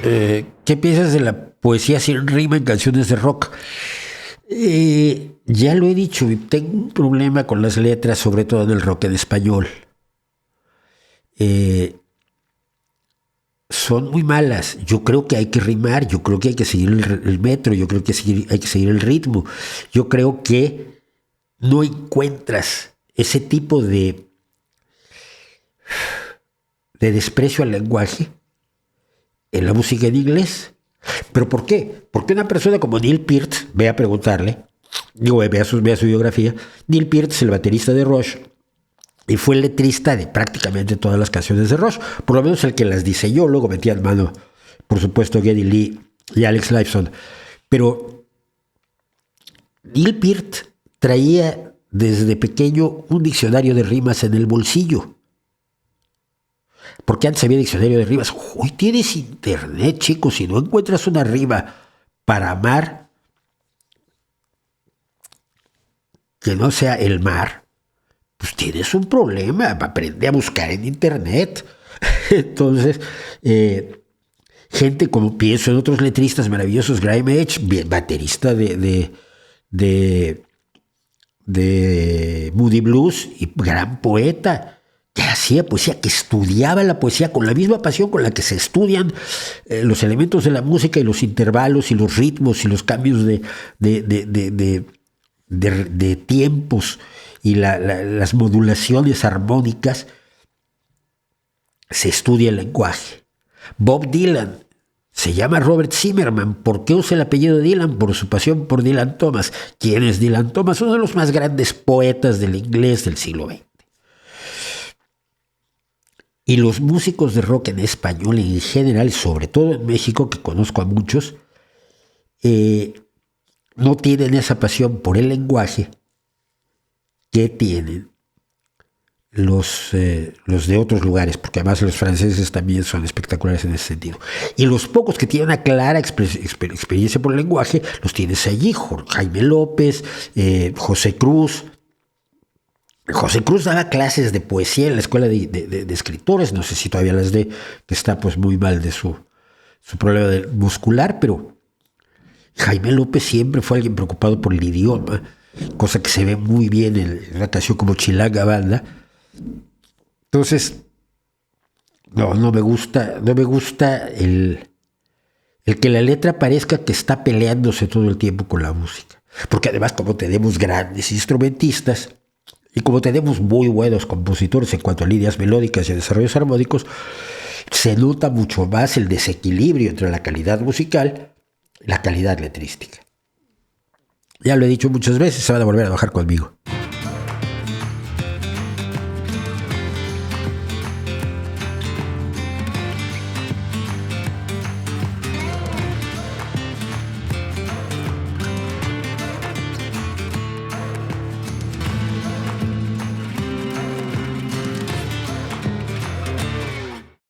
¿Qué piensas de la poesía sin rima en canciones de rock? Ya lo he dicho, tengo un problema con las letras, sobre todo en el rock en español. Eh, Son muy malas. Yo creo que hay que rimar, yo creo que hay que seguir el metro, yo creo que hay que seguir el ritmo. Yo creo que no encuentras ese tipo de desprecio al lenguaje en la música en inglés. ¿Pero por qué? Porque una persona como Neil Peart, ve a preguntarle, vea su biografía. Neil Peart es el baterista de Rush y fue el letrista de prácticamente todas las canciones de Rush, por lo menos el que las diseñó. Luego metía en mano, por supuesto, Geddy Lee y Alex Lifeson. Pero Neil Peart traía desde pequeño un diccionario de rimas en el bolsillo. Porque antes había diccionario de rimas. Hoy tienes internet, chicos. Si no encuentras una rima para amar que no sea el mar, pues tienes un problema. Aprende a buscar en internet. Entonces, gente como pienso en otros letristas maravillosos, Graeme Edge, baterista de Moody Blues y gran poeta, que hacía poesía, que estudiaba la poesía con la misma pasión con la que se estudian los elementos de la música y los intervalos y los ritmos y los cambios de tiempos y las modulaciones armónicas. Se estudia el lenguaje. Bob Dylan se llama Robert Zimmerman. ¿Por qué usa el apellido de Dylan? Por su pasión por Dylan Thomas. ¿Quién es Dylan Thomas? Uno de los más grandes poetas del inglés del siglo XX. Y los músicos de rock en español en general, sobre todo en México, que conozco a muchos, no tienen esa pasión por el lenguaje que tienen los de otros lugares, porque además los franceses también son espectaculares en ese sentido. Y los pocos que tienen una clara experiencia por el lenguaje, los tienes allí: Jaime López, José Cruz. José Cruz daba clases de poesía en la escuela de escritores, no sé si todavía las de, que está pues muy mal de su problema muscular, pero Jaime López siempre fue alguien preocupado por el idioma, cosa que se ve muy bien en una canción como Chilanga Banda. Entonces, no me gusta el que la letra parezca que está peleándose todo el tiempo con la música. Porque además, como tenemos grandes instrumentistas y como tenemos muy buenos compositores en cuanto a líneas melódicas y desarrollos armónicos, se nota mucho más el desequilibrio entre la calidad musical y la calidad letrística. Ya lo he dicho muchas veces, se van a volver a bajar conmigo.